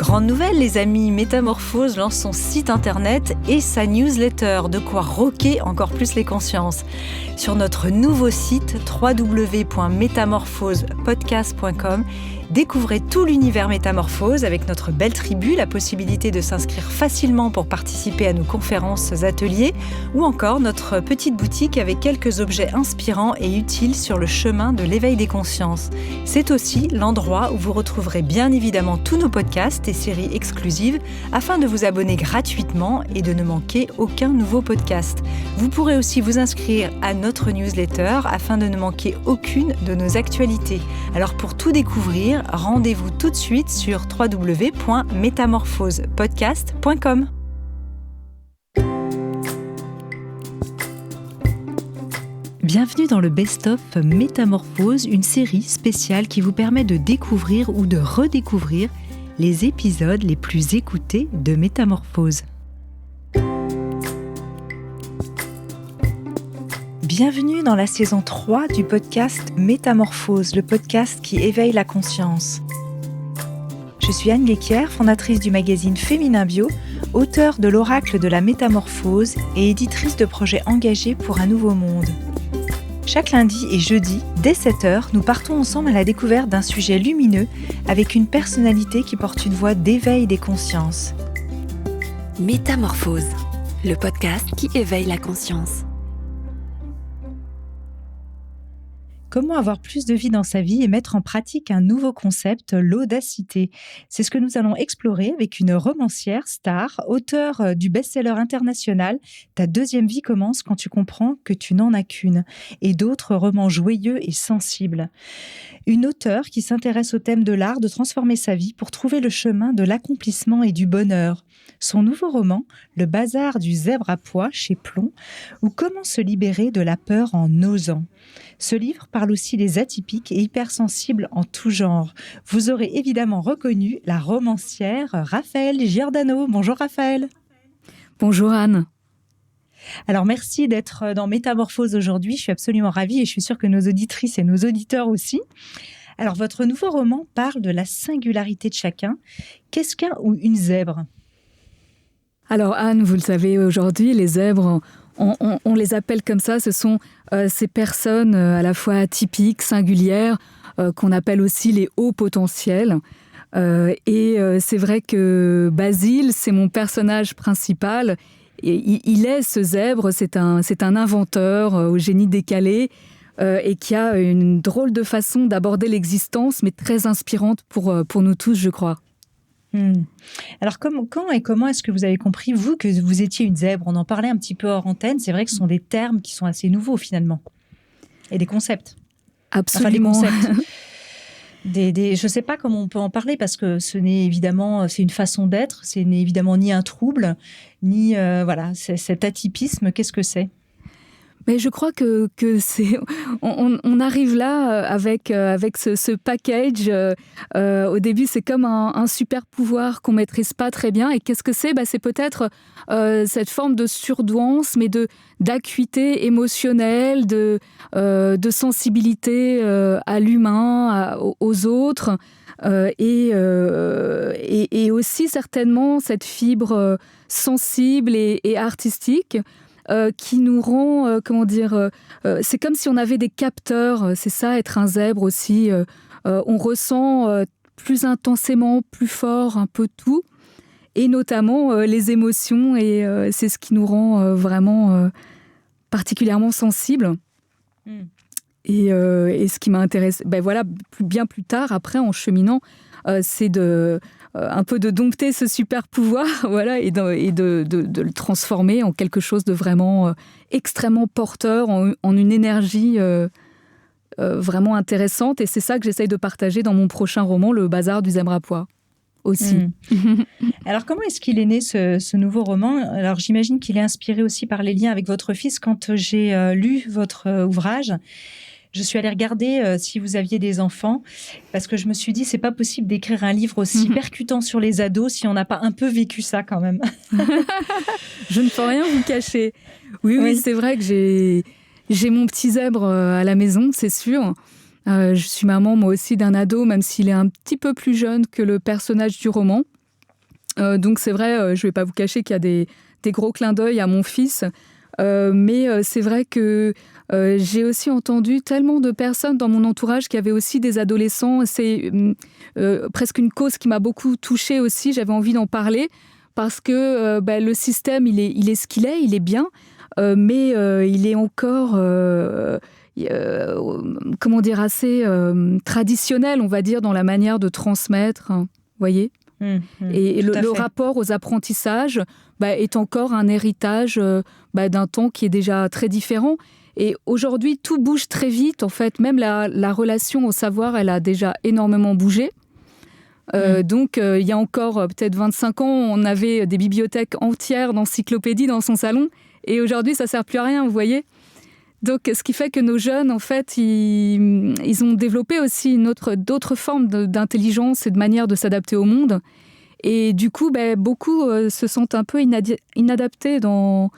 Grande nouvelle les amis, Métamorphose lance son site internet et sa newsletter, de quoi rocker encore plus les consciences. Sur notre nouveau site www.metamorphosepodcast.com, découvrez tout l'univers Métamorphose avec notre belle tribu, la possibilité de s'inscrire facilement pour participer à nos conférences, ateliers ou encore notre petite boutique avec quelques objets inspirants et utiles sur le chemin de l'éveil des consciences. C'est aussi l'endroit où vous retrouverez bien évidemment tous nos podcasts et séries exclusives afin de vous abonner gratuitement et de ne manquer aucun nouveau podcast. Vous pourrez aussi vous inscrire à notre newsletter afin de ne manquer aucune de nos actualités. Alors pour tout découvrir, rendez-vous tout de suite sur www.metamorphosepodcast.com. Bienvenue dans le Best-of Métamorphose, une série spéciale qui vous permet de découvrir ou de redécouvrir les épisodes les plus écoutés de Métamorphose. Bienvenue dans la saison 3 du podcast Métamorphose, le podcast qui éveille la conscience. Je suis Anne Guéquière, fondatrice du magazine Féminin Bio, auteure de l'Oracle de la Métamorphose et éditrice de projets engagés pour un nouveau monde. Chaque lundi et jeudi, dès 7h, nous partons ensemble à la découverte d'un sujet lumineux avec une personnalité qui porte une voix d'éveil des consciences. Métamorphose, le podcast qui éveille la conscience. Comment avoir plus de vie dans sa vie et mettre en pratique un nouveau concept, l'audacité. C'est ce que nous allons explorer avec une romancière star, auteure du best-seller international « Ta deuxième vie commence quand tu comprends que tu n'en as qu'une » et d'autres romans joyeux et sensibles. Une auteure qui s'intéresse au thème de l'art de transformer sa vie pour trouver le chemin de l'accomplissement et du bonheur. Son nouveau roman, Le bazar du zèbre à pois chez Plon, ou Comment se libérer de la peur en osant. Ce livre parle aussi des atypiques et hypersensibles en tout genre. Vous aurez évidemment reconnu la romancière Raphaëlle Giordano. Bonjour Raphaëlle. Bonjour Anne. Alors merci d'être dans Métamorphose aujourd'hui, je suis absolument ravie et je suis sûre que nos auditrices et nos auditeurs aussi. Alors votre nouveau roman parle de la singularité de chacun. Qu'est-ce qu'un ou une zèbre ? Alors Anne, vous le savez, aujourd'hui, les zèbres, on les appelle comme ça, ce sont ces personnes à la fois atypiques, singulières, qu'on appelle aussi les hauts potentiels. Et c'est vrai que Basile, c'est mon personnage principal. Et il est ce zèbre, c'est un inventeur au génie décalé et qui a une drôle de façon d'aborder l'existence, mais très inspirante pour nous tous, je crois. Alors quand et comment est-ce que vous avez compris, vous, que vous étiez une zèbre ? On en parlait un petit peu hors antenne, c'est vrai que ce sont des termes qui sont assez nouveaux finalement, et des concepts. Absolument. Enfin, des concepts. Je ne sais pas comment on peut en parler parce que c'est une façon d'être, c'est évidemment ni un trouble, ni c'est cet atypisme, qu'est-ce que c'est ? Mais je crois que c'est on arrive là avec ce package. Au début, c'est comme un super pouvoir qu'on maîtrise pas très bien. Et qu'est-ce que c'est ? C'est peut-être cette forme de surdouance, mais d'acuité émotionnelle, de sensibilité à l'humain, aux autres, et aussi certainement cette fibre sensible et artistique. Qui nous rend, c'est comme si on avait des capteurs, c'est ça, être un zèbre aussi. On ressent plus intensément, plus fort un peu tout, et notamment les émotions, et c'est ce qui nous rend vraiment particulièrement sensibles. Et ce qui m'intéresse, bien plus tard, après, en cheminant, c'est un peu de dompter ce super pouvoir, et de le transformer en quelque chose de vraiment extrêmement porteur, en une énergie vraiment intéressante. Et c'est ça que j'essaye de partager dans mon prochain roman, Le bazar du zèbre à pois, aussi. Alors, comment est-ce qu'il est né, ce nouveau roman ? Alors, j'imagine qu'il est inspiré aussi par les liens avec votre fils. Quand j'ai lu votre ouvrage, je suis allée regarder si vous aviez des enfants, parce que je me suis dit, c'est pas possible d'écrire un livre aussi percutant sur les ados si on n'a pas un peu vécu ça quand même. Je ne peux rien vous cacher. Oui, c'est vrai que j'ai mon petit zèbre à la maison, c'est sûr. Je suis maman, moi aussi, d'un ado, même s'il est un petit peu plus jeune que le personnage du roman. Donc c'est vrai, je ne vais pas vous cacher qu'il y a des gros clins d'œil à mon fils. Mais c'est vrai que j'ai aussi entendu tellement de personnes dans mon entourage qui avaient aussi des adolescents. C'est presque une cause qui m'a beaucoup touchée aussi. J'avais envie d'en parler parce que le système, il est ce qu'il est, il est bien, mais il est encore, comment dire, assez traditionnel, on va dire, dans la manière de transmettre, vous voyez. Et le rapport aux apprentissages est encore un héritage d'un temps qui est déjà très différent. Et aujourd'hui, tout bouge très vite. En fait, même la relation au savoir, elle a déjà énormément bougé. Donc, il y a encore peut-être 25 ans, on avait des bibliothèques entières d'encyclopédies dans son salon. Et aujourd'hui, ça ne sert plus à rien, vous voyez. Donc, ce qui fait que nos jeunes, en fait, ils ont développé aussi d'autres formes d'intelligence et de manière de s'adapter au monde. Et du coup, beaucoup se sentent un peu inadaptés dans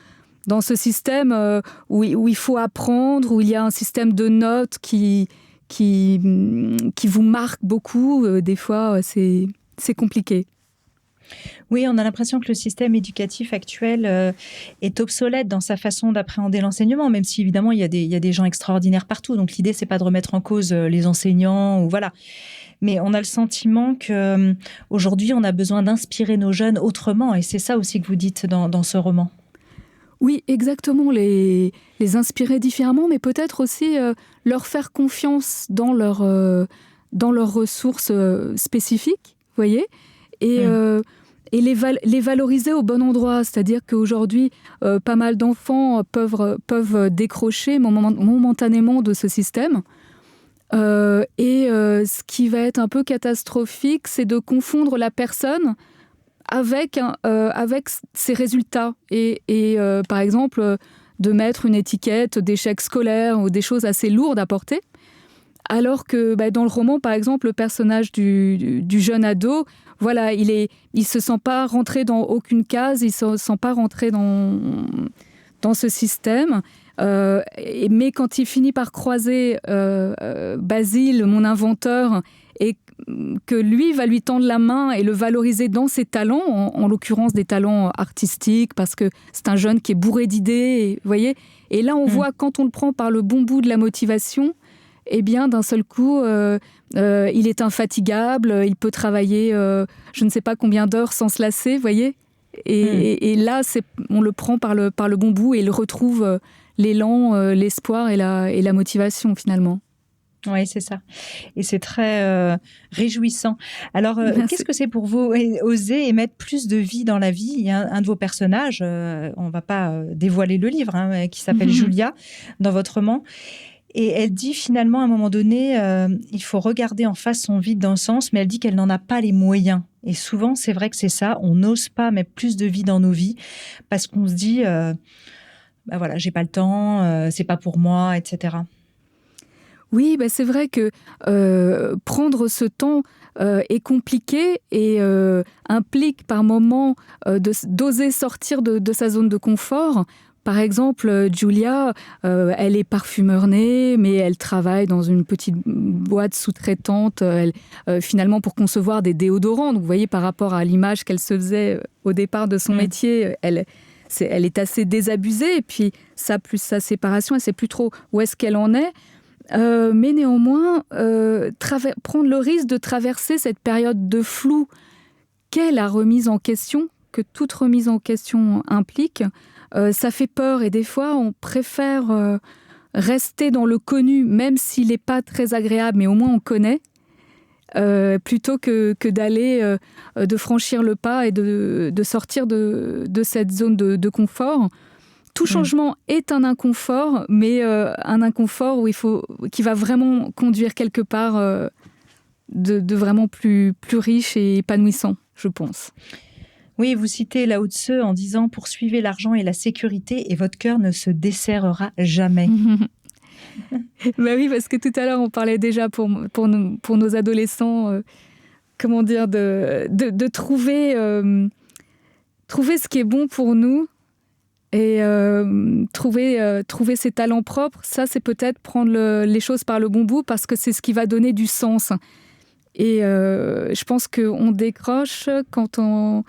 ce système où il faut apprendre, où il y a un système de notes qui vous marque beaucoup. Des fois, c'est compliqué. Oui, on a l'impression que le système éducatif actuel est obsolète dans sa façon d'appréhender l'enseignement, même si évidemment il y a des gens extraordinaires partout. Donc l'idée, c'est pas de remettre en cause les enseignants ou voilà. Mais on a le sentiment qu'aujourd'hui, on a besoin d'inspirer nos jeunes autrement. Et c'est ça aussi que vous dites dans ce roman. Oui, exactement. Les inspirer différemment, mais peut-être aussi leur faire confiance dans leurs ressources spécifiques, vous voyez, et les valoriser au bon endroit. C'est-à-dire qu'aujourd'hui, pas mal d'enfants peuvent décrocher momentanément de ce système. Ce qui va être un peu catastrophique, c'est de confondre la personne avec ses résultats. Et par exemple, de mettre une étiquette d'échec scolaire ou des choses assez lourdes à porter. Alors que dans le roman, par exemple, le personnage du jeune ado, voilà, il se sent pas rentré dans aucune case, il se sent pas rentré dans ce système. Mais quand il finit par croiser Basile, mon inventeur, et que lui va lui tendre la main et le valoriser dans ses talents, en l'occurrence des talents artistiques, parce que c'est un jeune qui est bourré d'idées, vous voyez. Et là, on voit, quand on le prend par le bon bout de la motivation, eh bien, d'un seul coup, il est infatigable, il peut travailler je ne sais pas combien d'heures sans se lasser, vous voyez. Et là, on le prend par le bon bout et il retrouve l'élan, l'espoir et la motivation, finalement. Oui, c'est ça. Et c'est très réjouissant. Alors, qu'est-ce que c'est pour vous oser et mettre plus de vie dans la vie? Il y a un de vos personnages, on ne va pas dévoiler le livre, qui s'appelle Julia, dans votre roman. Et elle dit finalement, à un moment donné, il faut regarder en face son vide dans le sens, mais elle dit qu'elle n'en a pas les moyens. Et souvent, c'est vrai que c'est ça, on n'ose pas mettre plus de vie dans nos vies parce qu'on se dit, voilà, j'ai pas le temps, c'est pas pour moi, etc. Oui, c'est vrai que prendre ce temps est compliqué et implique par moments d'oser sortir de sa zone de confort. Par exemple, Julia, elle est parfumeur née, mais elle travaille dans une petite boîte sous-traitante, finalement pour concevoir des déodorants. Donc, vous voyez, par rapport à l'image qu'elle se faisait au départ de son métier, elle est assez désabusée. Et puis, ça plus sa séparation, elle ne sait plus trop où est-ce qu'elle en est. Mais néanmoins, prendre le risque de traverser cette période de flou qu'est la remise en question, que toute remise en question implique, ça fait peur. Et des fois, on préfère rester dans le connu, même s'il n'est pas très agréable, mais au moins on connaît, plutôt que d'aller, de franchir le pas et de sortir de cette zone de confort. Tout changement est un inconfort, mais un inconfort qui va vraiment conduire quelque part de vraiment plus riche et épanouissant, je pense. Oui, vous citez Lao Tse en disant « Poursuivez l'argent et la sécurité et votre cœur ne se desserrera jamais ». Oui, parce que tout à l'heure, on parlait déjà pour nos adolescents, comment dire, de trouver ce qui est bon pour nous. Et trouver ses talents propres, ça, c'est peut-être prendre les choses par le bon bout parce que c'est ce qui va donner du sens. Et je pense qu'on décroche quand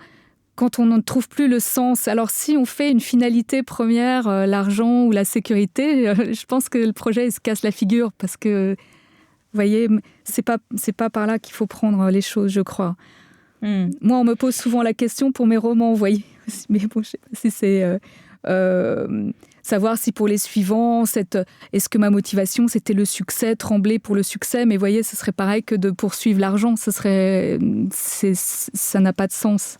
quand on ne trouve plus le sens. Alors si on fait une finalité première, l'argent ou la sécurité, je pense que le projet il se casse la figure parce que, vous voyez, c'est pas par là qu'il faut prendre les choses, je crois. Moi, on me pose souvent la question pour mes romans, vous voyez. Mais bon, je sais pas si c'est... savoir si pour les suivants, est-ce que ma motivation, c'était le succès, trembler pour le succès, mais vous voyez, ce serait pareil que de poursuivre l'argent. Ça n'a pas de sens.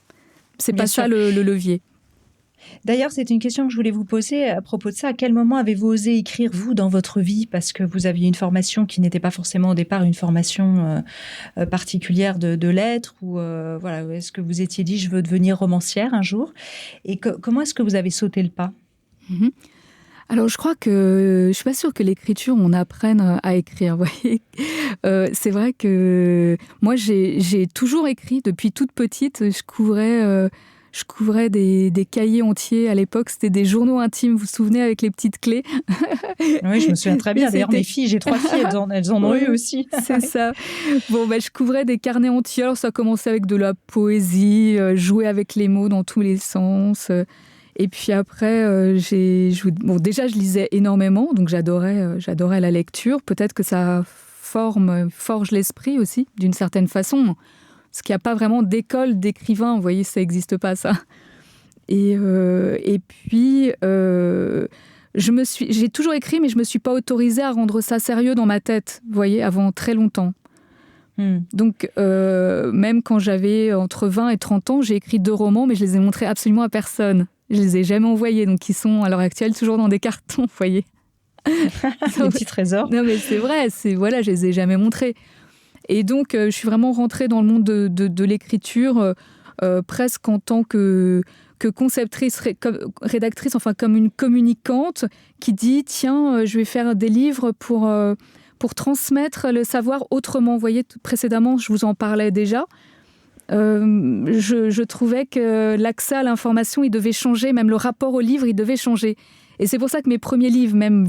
C'est Bien pas sûr. ça le levier. D'ailleurs, c'est une question que je voulais vous poser à propos de ça. À quel moment avez-vous osé écrire, vous, dans votre vie? Parce que vous aviez une formation qui n'était pas forcément au départ une formation particulière de lettres. Ou voilà, est-ce que vous étiez dit, je veux devenir romancière un jour? Et comment est-ce que vous avez sauté le pas? Alors, je crois que je suis pas sûre que l'écriture, on apprenne à écrire. Vous voyez, c'est vrai que moi, j'ai toujours écrit depuis toute petite. Je couvrais des cahiers entiers à l'époque. C'était des journaux intimes. Vous vous souvenez, avec les petites clés? Oui, je me souviens très bien. D'ailleurs, mes filles, j'ai 3 filles, elles en ont eu aussi. C'est ça. Bon, je couvrais des carnets entiers. Alors, ça commençait avec de la poésie, jouer avec les mots dans tous les sens. Et puis après, déjà, je lisais énormément, donc j'adorais la lecture. Peut-être que ça forge l'esprit aussi, d'une certaine façon. Parce qu'il n'y a pas vraiment d'école d'écrivain, vous voyez, ça n'existe pas, ça. Et puis, j'ai toujours écrit, mais je ne me suis pas autorisée à rendre ça sérieux dans ma tête, vous voyez, avant très longtemps. Donc, même quand j'avais entre 20 et 30 ans, j'ai écrit 2 romans, mais je les ai montrés absolument à personne. Je les ai jamais envoyés, donc ils sont à l'heure actuelle toujours dans des cartons, vous voyez. Des petits trésors. Non, mais c'est vrai, voilà, je les ai jamais montrés. Et donc, je suis vraiment rentrée dans le monde de l'écriture presque en tant que conceptrice, rédactrice, enfin comme une communicante qui dit « Tiens, je vais faire des livres pour transmettre le savoir autrement ». Vous voyez, précédemment, je vous en parlais déjà. Je trouvais que l'accès à l'information, il devait changer, même le rapport au livre, il devait changer. Et c'est pour ça que mes premiers livres, même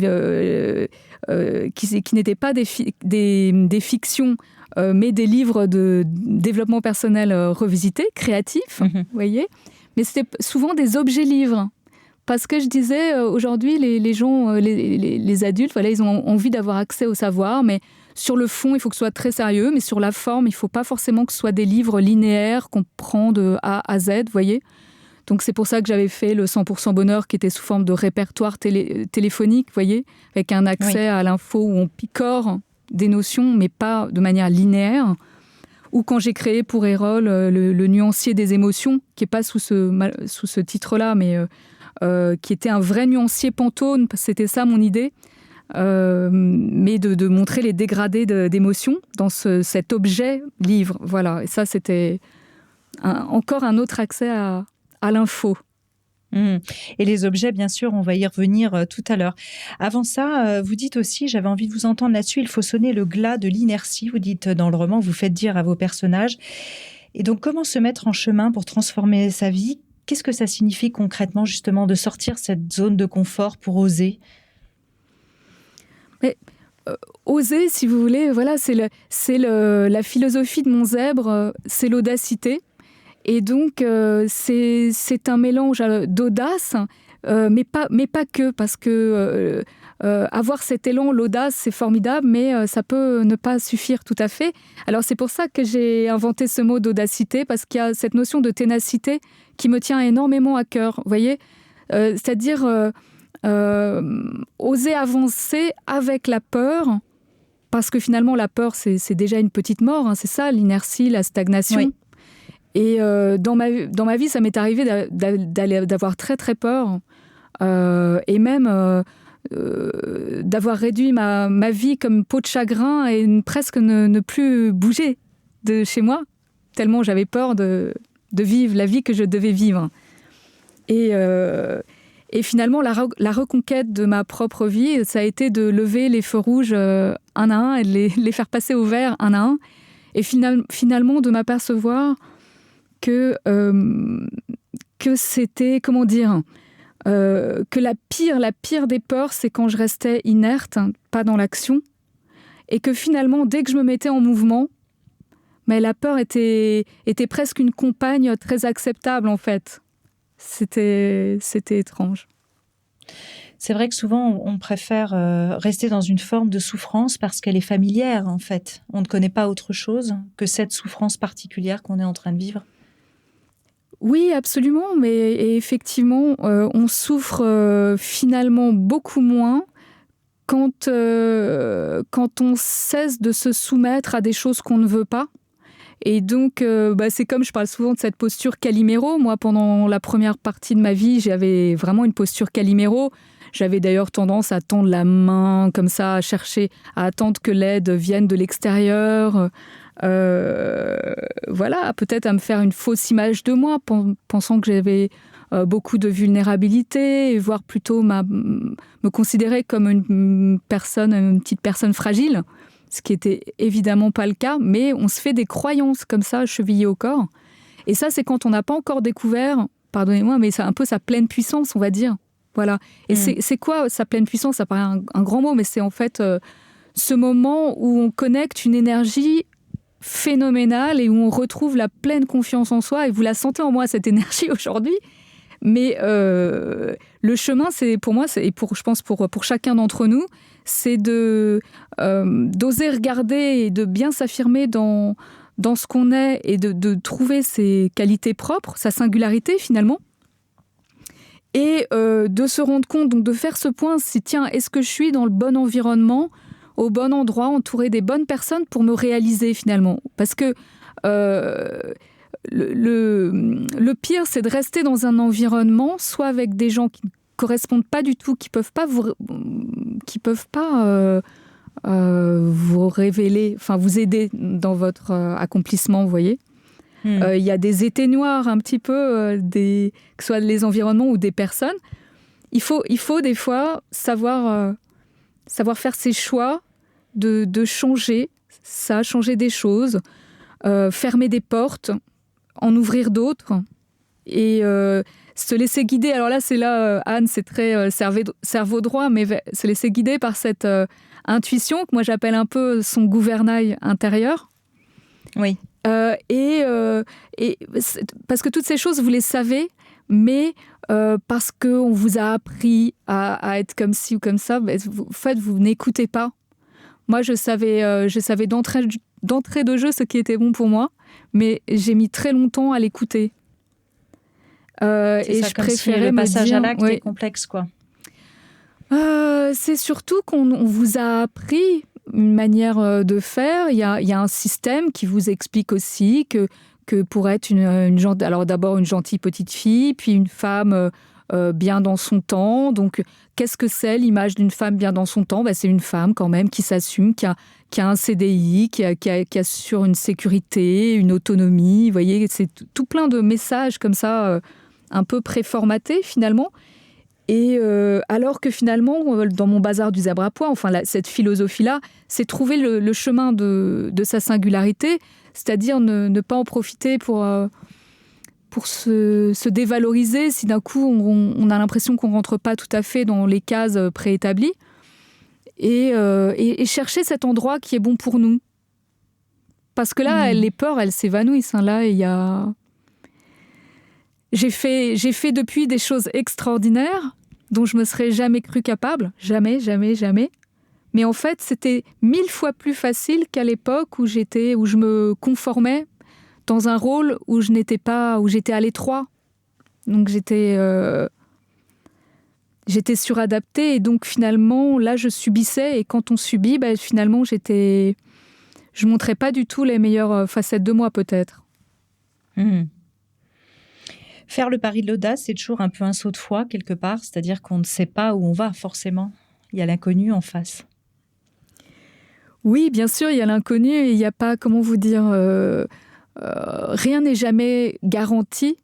qui n'étaient pas des fictions, mais des livres de développement personnel revisités, créatifs, vous voyez, mais c'était souvent des objets livres. Parce que je disais, aujourd'hui, les gens, les adultes, voilà, ils ont envie d'avoir accès au savoir, mais sur le fond, il faut que ce soit très sérieux, mais sur la forme, il ne faut pas forcément que ce soit des livres linéaires qu'on prend de A à Z, vous voyez. Donc c'est pour ça que j'avais fait le 100% bonheur, qui était sous forme de répertoire téléphonique, vous voyez, avec un accès à l'info où on picore des notions, mais pas de manière linéaire. Ou quand j'ai créé pour Erol le nuancier des émotions, qui n'est pas sous ce titre-là, mais qui était un vrai nuancier Pantone, parce que c'était ça mon idée. Mais de montrer les dégradés d'émotions dans cet objet livre. Voilà. Et ça, c'était encore un autre accès à l'info. Et les objets, bien sûr, on va y revenir tout à l'heure. Avant ça, vous dites aussi, j'avais envie de vous entendre là-dessus, il faut sonner le glas de l'inertie. Vous dites dans le roman, vous faites dire à vos personnages. Et donc, comment se mettre en chemin pour transformer sa vie? Qu'est-ce que ça signifie concrètement, justement, de sortir cette zone de confort pour oser? Mais oser, si vous voulez, voilà, c'est la philosophie de mon zèbre, c'est l'audacité. Et donc, c'est un mélange d'audace, mais pas que, parce que avoir cet élan, l'audace, c'est formidable, mais ça peut ne pas suffire tout à fait. Alors, c'est pour ça que j'ai inventé ce mot d'audacité, parce qu'il y a cette notion de ténacité qui me tient énormément à cœur, vous voyez. C'est-à-dire oser avancer avec la peur, parce que finalement, la peur, c'est déjà une petite mort, hein, c'est ça, l'inertie, la stagnation. Oui. Et dans ma vie, ça m'est arrivé d'avoir très très peur et même d'avoir réduit ma vie comme peau de chagrin et presque ne plus bouger de chez moi, tellement j'avais peur de vivre la vie que je devais vivre. Et finalement, la reconquête de ma propre vie, ça a été de lever les feux rouges un à un et de les faire passer au vert un à un. Et finalement, de m'apercevoir que c'était, comment dire, que la pire des peurs, c'est quand je restais inerte, pas dans l'action, et que finalement, dès que je me mettais en mouvement, Mais la peur était presque une compagne très acceptable, en fait. C'était étrange. C'est vrai que souvent, on préfère rester dans une forme de souffrance parce qu'elle est familière, en fait. On ne connaît pas autre chose que cette souffrance particulière qu'on est en train de vivre. Oui, absolument. Mais effectivement, on souffre finalement beaucoup moins quand on cesse de se soumettre à des choses qu'on ne veut pas. Et donc, c'est comme je parle souvent de cette posture Calimero. Moi, pendant la première partie de ma vie, j'avais vraiment une posture Calimero. J'avais d'ailleurs tendance à tendre la main comme ça, à attendre que l'aide vienne de l'extérieur. Voilà, peut-être à me faire une fausse image de moi, pensant que j'avais beaucoup de vulnérabilité, voire plutôt me considérer comme une petite personne fragile. Ce qui n'était évidemment pas le cas, mais on se fait des croyances comme ça, chevillées au corps. Et ça, c'est quand on n'a pas encore découvert, pardonnez-moi, mais c'est un peu sa pleine puissance, on va dire. Voilà. Et c'est quoi sa pleine puissance? Ça paraît un grand mot, mais c'est en fait ce moment où on connecte une énergie phénoménale et où on retrouve la pleine confiance en soi. Et vous la sentez en moi, cette énergie, aujourd'hui. Mais le chemin, c'est pour moi, je pense pour chacun d'entre nous, c'est d'oser regarder et de bien s'affirmer dans ce qu'on est et de trouver ses qualités propres, sa singularité finalement, et de se rendre compte, donc de faire ce point, si tiens, est-ce que je suis dans le bon environnement, au bon endroit, entouré des bonnes personnes pour me réaliser finalement. Parce que le pire, c'est de rester dans un environnement, soit avec des gens qui ne correspondent pas du tout, qui peuvent pas vous révéler, enfin vous aider dans votre accomplissement, vous voyez. Il y a des étés noirs un petit peu, que ce soit les environnements ou des personnes. Il faut des fois savoir faire ses choix, de changer des choses, fermer des portes, en ouvrir d'autres et se laisser guider. Alors là, Anne, c'est très cerveau droit, mais se laisser guider par cette intuition que moi j'appelle un peu son gouvernail intérieur. Oui. Et parce que toutes ces choses, vous les savez, mais parce qu'on vous a appris à être comme ci ou comme ça, en fait, vous n'écoutez pas. Moi, je savais d'entrée de jeu ce qui était bon pour moi, mais j'ai mis très longtemps à l'écouter. Et ça, je préférais le passage à l'acte est complexe, quoi. C'est surtout qu'on vous a appris une manière de faire. Il y a un système qui vous explique aussi que pour être alors d'abord une gentille petite fille, puis une femme bien dans son temps. Donc, qu'est-ce que c'est l'image d'une femme bien dans son temps? C'est une femme quand même qui s'assume, qui a un CDI, qui assure une sécurité, une autonomie. Vous voyez, c'est tout plein de messages comme ça, un peu préformatés finalement. Et alors que finalement, dans mon bazar du zèbre à pois, cette philosophie-là, c'est trouver le chemin de sa singularité, c'est-à-dire ne pas en profiter pour se dévaloriser si d'un coup on a l'impression qu'on ne rentre pas tout à fait dans les cases préétablies, et chercher cet endroit qui est bon pour nous. Parce que là, les peurs, elles s'évanouissent. Là, il y a... J'ai fait depuis des choses extraordinaires dont je me serais jamais cru capable. Jamais, jamais, jamais. Mais en fait, c'était 1000 fois plus facile qu'à l'époque où je me conformais dans un rôle où j'étais à l'étroit. Donc j'étais suradaptée, et donc finalement, là, je subissais. Et quand on subit, finalement, je montrais pas du tout les meilleures facettes de moi, peut-être. Faire le pari de l'audace, c'est toujours un peu un saut de foi, quelque part. C'est-à-dire qu'on ne sait pas où on va, forcément. Il y a l'inconnu en face. Oui, bien sûr, il y a l'inconnu, et il n'y a pas, comment vous dire... rien n'est jamais garanti,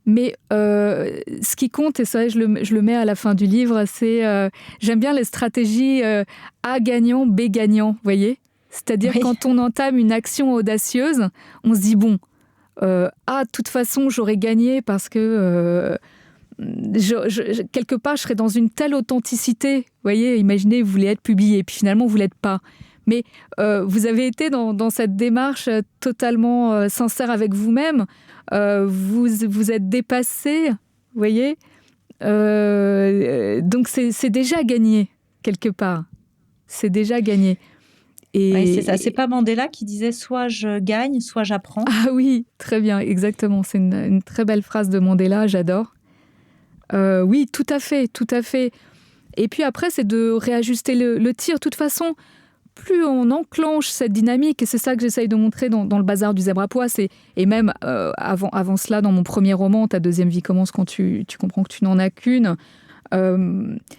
mais ce qui compte, et ça, je le mets à la fin du livre, c'est j'aime bien les stratégies A gagnant, B gagnant, vous voyez. C'est-à-dire quand on entame une action audacieuse, on se dit bon, de toute façon j'aurais gagné parce que quelque part je serais dans une telle authenticité, vous voyez. Imaginez, vous voulez être publié, puis finalement vous l'êtes pas. Mais vous avez été dans cette démarche totalement sincère avec vous-même. Vous êtes dépassé, vous voyez. Donc c'est déjà gagné, quelque part. C'est déjà gagné. Et oui, c'est ça. C'est pas Mandela qui disait « soit je gagne, soit j'apprends ». Ah oui, très bien, exactement. C'est une très belle phrase de Mandela, j'adore. Oui, tout à fait, tout à fait. Et puis après, c'est de réajuster le tir. De toute façon, plus on enclenche cette dynamique, et c'est ça que j'essaye de montrer dans le bazar du zèbre à pois, et même avant cela, dans mon premier roman, Ta deuxième vie commence quand tu comprends que tu n'en as qu'une,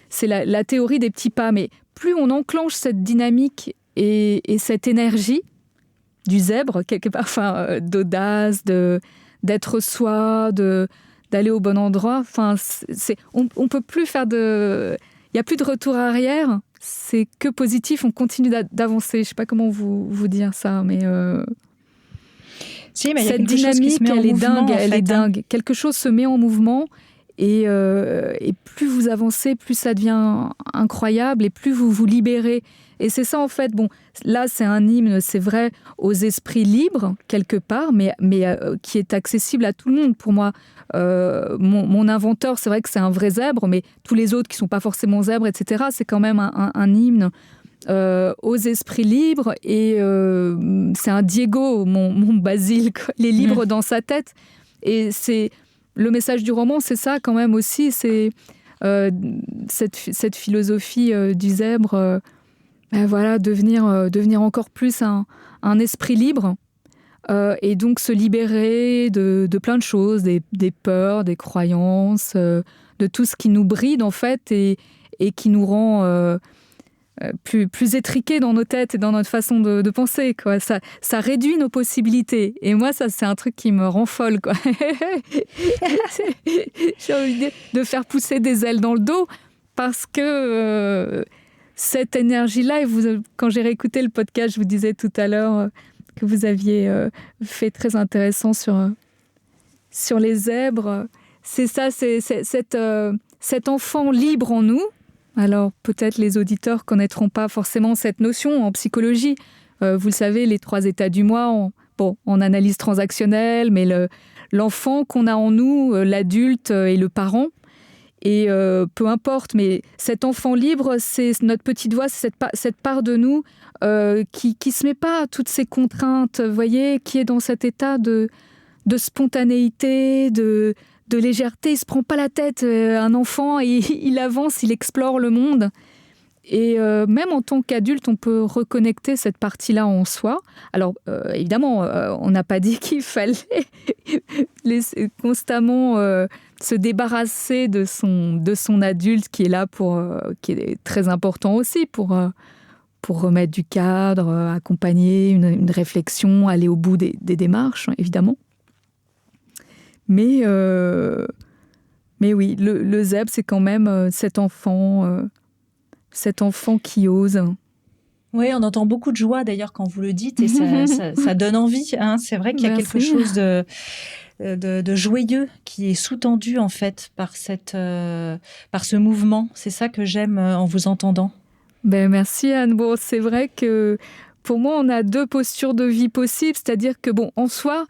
c'est la théorie des petits pas. Mais plus on enclenche cette dynamique et cette énergie du zèbre, quelque part, d'audace, d'être soi, d'aller au bon endroit, on peut plus faire il n'y a plus de retour arrière, c'est que positif, on continue d'avancer. Je ne sais pas comment vous dire ça, mais... Si, mais cette dynamique, elle est dingue. Quelque chose se met en mouvement et plus vous avancez, plus ça devient incroyable et plus vous vous libérez. Et c'est ça, en fait, là, c'est un hymne, c'est vrai, aux esprits libres, quelque part, mais qui est accessible à tout le monde. Pour moi, mon inventeur, c'est vrai que c'est un vrai zèbre, mais tous les autres qui ne sont pas forcément zèbres, etc., c'est quand même un hymne aux esprits libres. Et c'est un Diego, mon Basile, quoi. Il est libre dans sa tête. Et le message du roman, c'est ça quand même aussi, c'est cette philosophie du zèbre... voilà, devenir encore plus un esprit libre et donc se libérer de plein de choses, des peurs, des croyances, de tout ce qui nous bride en fait et qui nous rend plus étriqués dans nos têtes et dans notre façon de penser, quoi. Ça réduit nos possibilités. Et moi, ça, c'est un truc qui me rend folle, quoi. J'ai envie de faire pousser des ailes dans le dos parce que... cette énergie-là, et quand j'ai réécouté le podcast, je vous disais tout à l'heure que vous aviez fait très intéressant sur les zèbres. C'est ça, c'est cet enfant libre en nous. Alors peut-être les auditeurs ne connaîtront pas forcément cette notion en psychologie. Vous le savez, les 3 états du moi, en analyse transactionnelle, mais l'enfant qu'on a en nous, l'adulte et le parent. Et peu importe, mais cet enfant libre, c'est notre petite voix, c'est cette part de nous qui se met pas à toutes ces contraintes, vous voyez, qui est dans cet état de spontanéité, de légèreté. Il se prend pas la tête, un enfant, il avance, il explore le monde. Et même en tant qu'adulte, on peut reconnecter cette partie-là en soi. Alors, évidemment, on n'a pas dit qu'il fallait constamment se débarrasser de son adulte qui est là qui est très important aussi pour remettre du cadre, accompagner une réflexion, aller au bout des démarches, évidemment. Mais oui, le zèbre, c'est quand même cet enfant qui ose. Oui, on entend beaucoup de joie d'ailleurs quand vous le dites et ça donne envie. Hein. C'est vrai qu'il y a quelque chose de joyeux qui est sous-tendu en fait par ce mouvement. C'est ça que j'aime en vous entendant. Merci Anne. Bon, c'est vrai que pour moi, on a 2 postures de vie possibles. C'est-à-dire que en soi,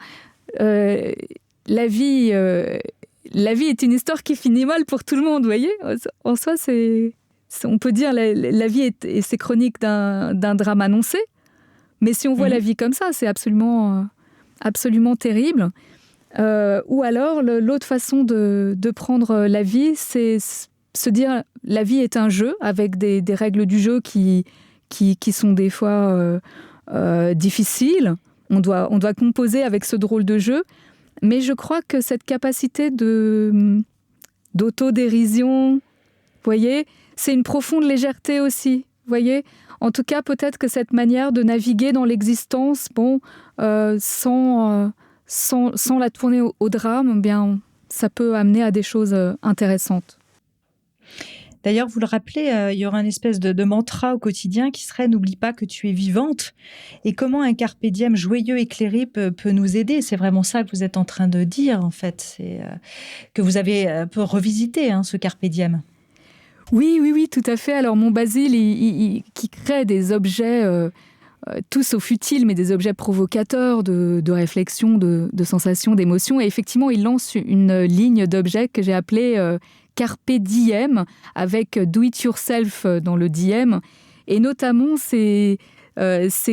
la vie est une histoire qui finit mal pour tout le monde, vous voyez. En soi, on peut dire la vie c'est chronique d'un drame annoncé, mais si on voit la vie comme ça, c'est absolument terrible. Ou alors, l'autre façon de prendre la vie, c'est se dire la vie est un jeu avec des règles du jeu qui sont des fois difficiles. On doit composer avec ce drôle de jeu, mais je crois que cette capacité d'autodérision, vous voyez, c'est une profonde légèreté aussi, vous voyez. En tout cas, peut-être que cette manière de naviguer dans l'existence, sans la tourner au drame, bien, ça peut amener à des choses intéressantes. D'ailleurs, vous le rappelez, il y aura une espèce de mantra au quotidien qui serait « N'oublie pas que tu es vivante ». Et comment un carpe diem joyeux, éclairé peut nous aider. C'est vraiment ça que vous êtes en train de dire, en fait. C'est que vous avez un peu revisité ce carpe diem. Oui, tout à fait. Alors, mon Basile, qui crée des objets tous au futile, mais des objets provocateurs de réflexion, de sensations, d'émotions. Et effectivement, il lance une ligne d'objets que j'ai appelée Carpe Diem, avec Do It Yourself dans le Diem. Et notamment, ces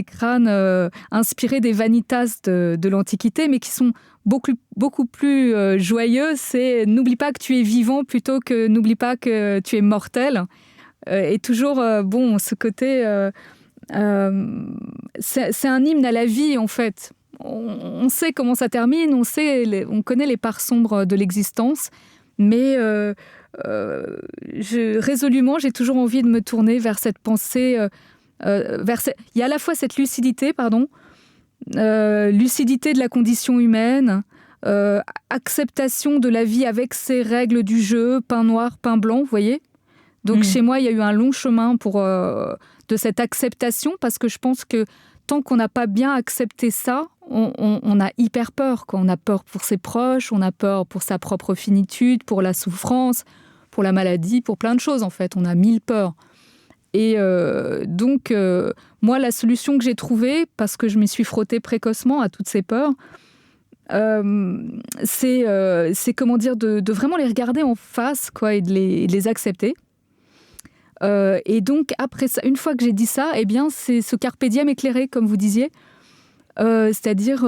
crânes inspirés des vanitas de l'Antiquité, mais qui sont beaucoup plus joyeux. C'est « N'oublie pas que tu es vivant » plutôt que « N'oublie pas que tu es mortel ». Et toujours, ce côté... c'est un hymne à la vie, en fait. On sait comment ça termine, on connaît les parts sombres de l'existence, mais résolument, j'ai toujours envie de me tourner vers cette pensée... Il y a à la fois cette lucidité, lucidité de la condition humaine, acceptation de la vie avec ses règles du jeu, pain noir, pain blanc, vous voyez. Donc chez moi, il y a eu un long chemin de cette acceptation, parce que je pense que tant qu'on n'a pas bien accepté ça, on a hyper peur, quoi. On a peur pour ses proches, on a peur pour sa propre finitude, pour la souffrance, pour la maladie, pour plein de choses, en fait. On a 1000 peurs. Et donc, moi, la solution que j'ai trouvée, parce que je m'y suis frottée précocement à toutes ces peurs, c'est comment dire, de vraiment les regarder en face, quoi, et de les accepter. Et donc, après ça, une fois que j'ai dit ça, eh bien, c'est ce carpe diem éclairé, comme vous disiez. C'est-à-dire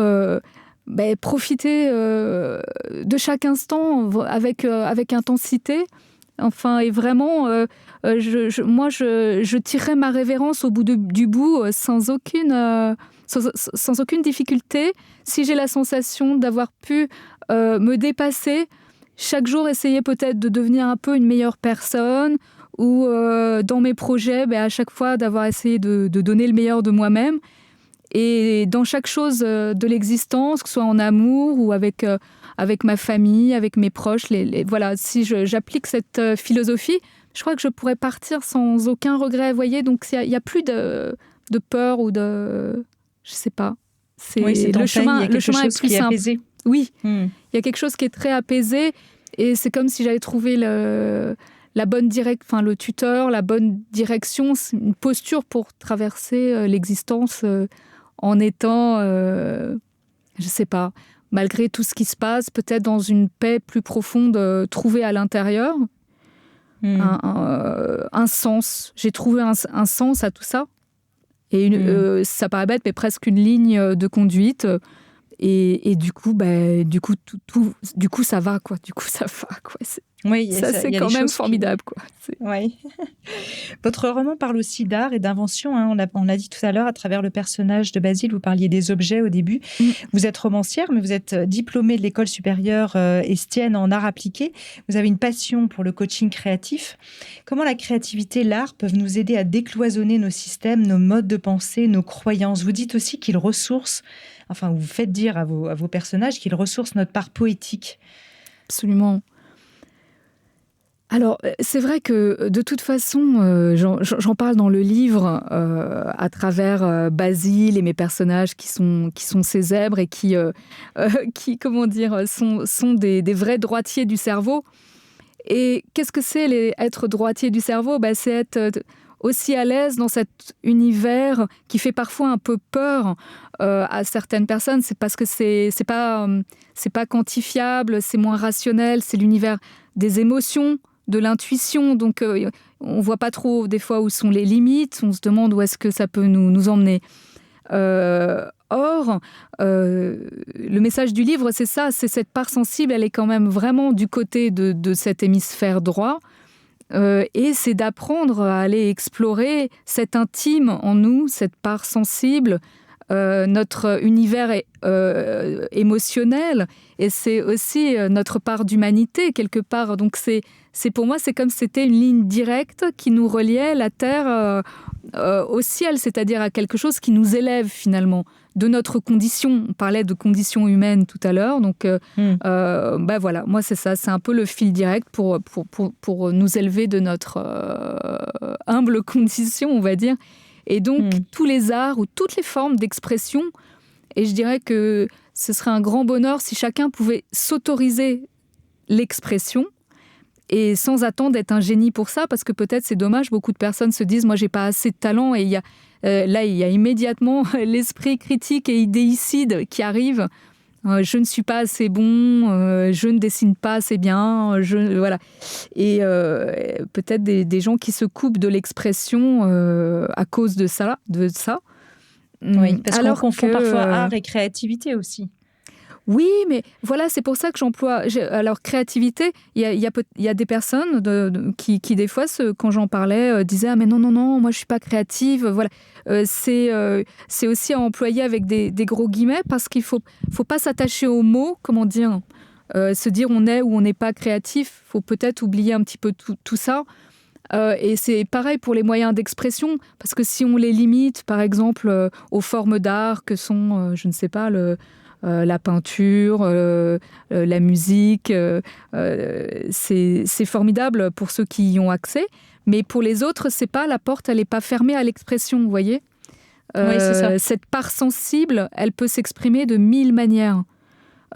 profiter de chaque instant avec intensité. Enfin, et vraiment, je tirerai ma révérence au bout du bout sans aucune difficulté. Si j'ai la sensation d'avoir pu me dépasser, chaque jour essayer peut-être de devenir un peu une meilleure personne, ou dans mes projets, à chaque fois d'avoir essayé de donner le meilleur de moi-même. Et dans chaque chose de l'existence, que ce soit en amour ou avec ma famille, avec mes proches, voilà, si j'applique cette philosophie, je crois que je pourrais partir sans aucun regret, vous voyez. Donc il n'y a plus de peur ou de... Je ne sais pas. Le chemin est plus simple. Apaisé. Oui, il y a quelque chose qui est très apaisé, et c'est comme si j'avais trouvé la bonne le tuteur, la bonne direction, une posture pour traverser l'existence en étant, je sais pas, malgré tout ce qui se passe, peut-être dans une paix plus profonde trouvée à l'intérieur, un sens. J'ai trouvé un sens à tout ça. Et ça paraît bête, mais presque une ligne de conduite. Et du coup, ça va, quoi. Oui, c'est quand même formidable, quoi. Oui. Votre roman parle aussi d'art et d'invention. Hein. On l'a dit tout à l'heure, à travers le personnage de Basile, vous parliez des objets au début. Vous êtes romancière, mais vous êtes diplômée de l'école supérieure Estienne en art appliqué. Vous avez une passion pour le coaching créatif. Comment la créativité, l'art peuvent nous aider à décloisonner nos systèmes, nos modes de pensée, nos croyances? Vous dites aussi qu'ils ressourcent, enfin, vous faites dire à vos personnages qu'ils ressourcent notre part poétique. Absolument. Alors, c'est vrai que de toute façon, j'en parle dans le livre à travers Basile et mes personnages qui sont ces zèbres et qui comment dire, sont des vrais droitiers du cerveau. Et qu'est-ce que c'est être droitier du cerveau? C'est être aussi à l'aise dans cet univers qui fait parfois un peu peur à certaines personnes. C'est parce que c'est pas quantifiable, c'est moins rationnel, c'est l'univers des émotions, de l'intuition, donc on voit pas trop des fois où sont les limites, on se demande où est-ce que ça peut nous emmener. Or, le message du livre, c'est ça, c'est cette part sensible, elle est quand même vraiment du côté de cet hémisphère droit, et c'est d'apprendre à aller explorer cet intime en nous, cette part sensible, notre univers émotionnel, et c'est aussi notre part d'humanité quelque part. Donc c'est pour moi, c'est comme si c'était une ligne directe qui nous reliait la terre au ciel, c'est-à-dire à quelque chose qui nous élève finalement de notre condition. On parlait de condition humaine tout à l'heure, donc voilà, moi c'est ça, c'est un peu le fil direct pour nous élever de notre humble condition, on va dire. Et donc, tous les arts ou toutes les formes d'expression, et je dirais que ce serait un grand bonheur si chacun pouvait s'autoriser l'expression et sans attendre d'être un génie pour ça, parce que peut-être c'est dommage, beaucoup de personnes se disent « moi j'ai pas assez de talent » et là il y a immédiatement l'esprit critique et idéicide qui arrive. Je ne suis pas assez bon, je ne dessine pas assez bien, voilà. Et peut-être des gens qui se coupent de l'expression à cause de ça. Oui, parce qu'on confond que, parfois art et créativité aussi. Oui, mais voilà, c'est pour ça que j'emploie... Alors, créativité, il y a des personnes qui des fois, quand j'en parlais, disaient « Ah, mais non, moi, je suis pas créative. » Voilà. C'est aussi à employer avec des gros guillemets, parce qu'il faut pas s'attacher aux mots, comment dire, se dire on est ou on n'est pas créatif. Il faut peut-être oublier un petit peu tout ça. Et c'est pareil pour les moyens d'expression, parce que si on les limite, par exemple, aux formes d'art que sont, je ne sais pas, la peinture, la musique, c'est formidable pour ceux qui y ont accès, mais pour les autres, c'est pas, la porte, elle n'est pas fermée à l'expression, vous voyez. Oui, c'est ça. Cette part sensible, elle peut s'exprimer de 1000 manières.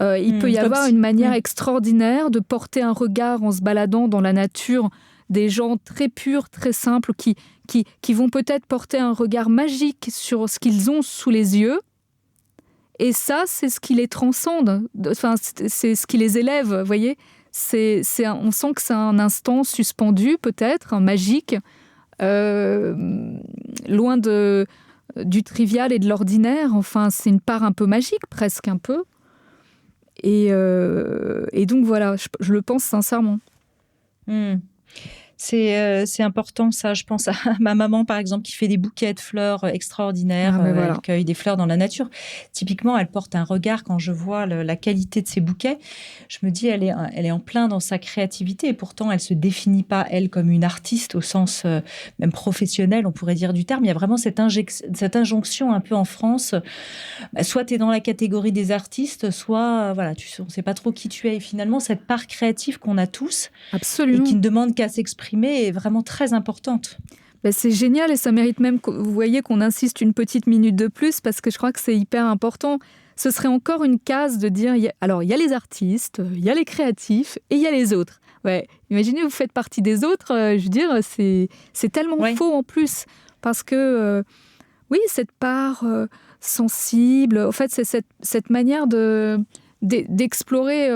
Il peut y avoir une manière extraordinaire de porter un regard en se baladant dans la nature, des gens très purs, très simples, qui vont peut-être porter un regard magique sur ce qu'ils ont sous les yeux. Et ça, c'est ce qui les transcende, enfin, c'est ce qui les élève, vous voyez. On sent que c'est un instant suspendu, peut-être, magique, loin du trivial et de l'ordinaire. Enfin, c'est une part un peu magique, presque un peu. Et donc, voilà, je le pense sincèrement. C'est important, ça. Je pense à ma maman, par exemple, qui fait des bouquets de fleurs extraordinaires. Elle cueille des fleurs dans la nature. Typiquement, elle porte un regard, quand je vois la qualité de ses bouquets, je me dis, elle est en plein dans sa créativité. Et pourtant, elle ne se définit pas, elle, comme une artiste au sens même professionnel, on pourrait dire, du terme. Il y a vraiment cette injonction un peu en France. Soit tu es dans la catégorie des artistes, soit voilà, on ne sait pas trop qui tu es. Et finalement, cette part créative qu'on a tous, absolument, et qui ne demande qu'à s'exprimer, est vraiment très importante. C'est génial, et ça mérite même, vous voyez, qu'on insiste une petite minute de plus, parce que je crois que c'est hyper important. Ce serait encore une case de dire, alors il y a les artistes, il y a les créatifs et il y a les autres. Ouais. Imaginez, vous faites partie des autres, je veux dire, c'est tellement faux en plus, parce que oui, cette part sensible, en fait, c'est cette manière d'explorer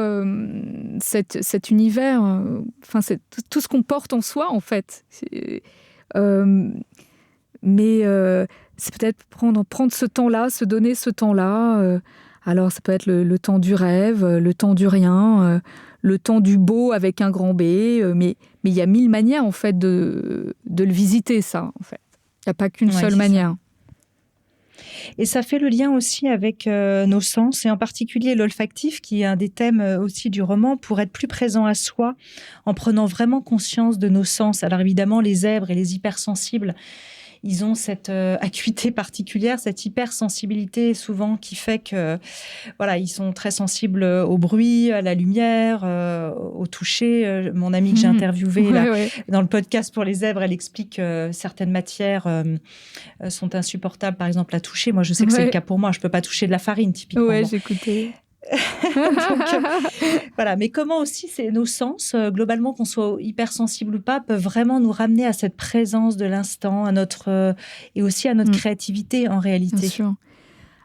cet univers, enfin, c'est tout ce qu'on porte en soi, en fait. Mais c'est peut-être prendre ce temps-là, se donner ce temps-là. Alors, ça peut être le temps du rêve, le temps du rien, le temps du beau avec un grand B. Mais il y a 1000 manières, en fait, de le visiter, ça, en fait. Il n'y a pas qu'une seule manière. Ça. Et ça fait le lien aussi avec nos sens, et en particulier l'olfactif, qui est un des thèmes aussi du roman, pour être plus présent à soi, en prenant vraiment conscience de nos sens. Alors évidemment, les zèbres et les hypersensibles, ils ont cette acuité particulière, cette hypersensibilité souvent qui fait que voilà, ils sont très sensibles au bruit, à la lumière, au toucher. Mon amie que j'ai interviewée dans le podcast pour les zèbres, elle explique que certaines matières sont insupportables, par exemple à toucher. Moi, je sais que c'est le cas pour moi. Je peux pas toucher de la farine, typiquement. Ouais, j'ai écouté. Donc, voilà. Mais comment aussi nos sens, globalement, qu'on soit hypersensible ou pas, peuvent vraiment nous ramener à cette présence de l'instant, et aussi à notre créativité en réalité. Bien sûr.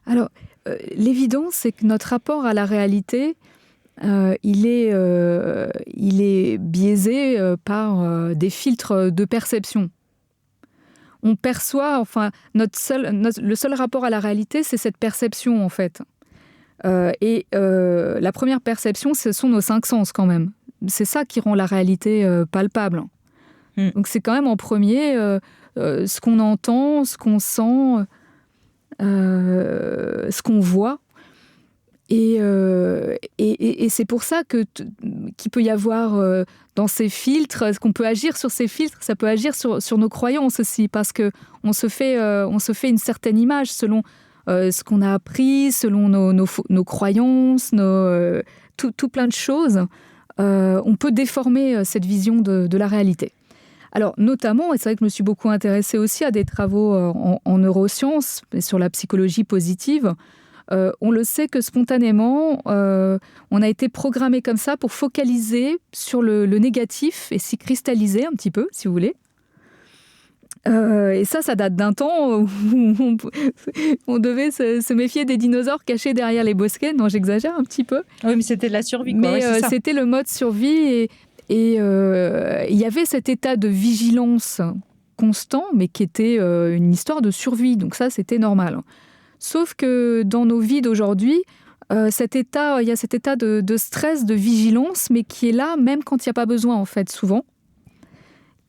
Alors, l'évidence, c'est que notre rapport à la réalité, il est biaisé par des filtres de perception. On perçoit, enfin, le seul rapport à la réalité, c'est cette perception, en fait. Et la première perception, ce sont nos 5 sens quand même. C'est ça qui rend la réalité palpable. Donc c'est quand même en premier ce qu'on entend, ce qu'on sent, ce qu'on voit. Et c'est pour ça qu'il peut y avoir dans ces filtres, qu'on peut agir sur ces filtres, ça peut agir sur nos croyances aussi, parce qu'on se fait une certaine image selon ce qu'on a appris, selon nos croyances, tout plein de choses. On peut déformer cette vision de la réalité. Alors, notamment, et c'est vrai que je me suis beaucoup intéressée aussi à des travaux en neurosciences, sur la psychologie positive, on le sait que spontanément, on a été programmé comme ça pour focaliser sur le négatif et s'y cristalliser un petit peu, si vous voulez. Et ça date d'un temps où on devait se méfier des dinosaures cachés derrière les bosquets. Non, j'exagère un petit peu. Oui, mais c'était de la survie, quoi. Mais Ouais, c'était le mode survie et il y avait cet état de vigilance constant, mais qui était une histoire de survie. Donc ça, c'était normal. Sauf que dans nos vies d'aujourd'hui, il y a cet état de stress, de vigilance, mais qui est là même quand il n'y a pas besoin, en fait, souvent.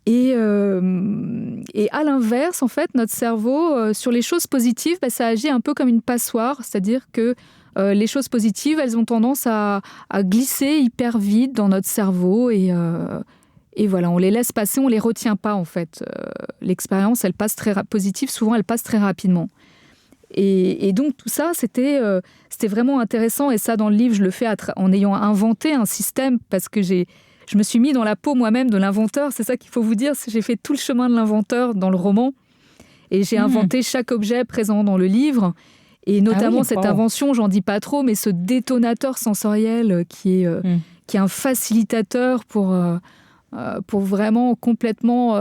Et à l'inverse, en fait, notre cerveau, sur les choses positives, ça agit un peu comme une passoire, c'est-à-dire que les choses positives, elles ont tendance à glisser hyper vite dans notre cerveau et voilà, on les laisse passer, on les retient pas, en fait. L'expérience, elle passe positive, souvent, elle passe très rapidement. Et donc, tout ça, c'était vraiment intéressant. Et ça, dans le livre, je le fais en ayant inventé un système parce que je me suis mis dans la peau moi-même de l'inventeur. C'est ça qu'il faut vous dire. J'ai fait tout le chemin de l'inventeur dans le roman. Et j'ai inventé chaque objet présent dans le livre. Et notamment cette invention, j'en dis pas trop, mais ce détonateur sensoriel qui est un facilitateur pour vraiment complètement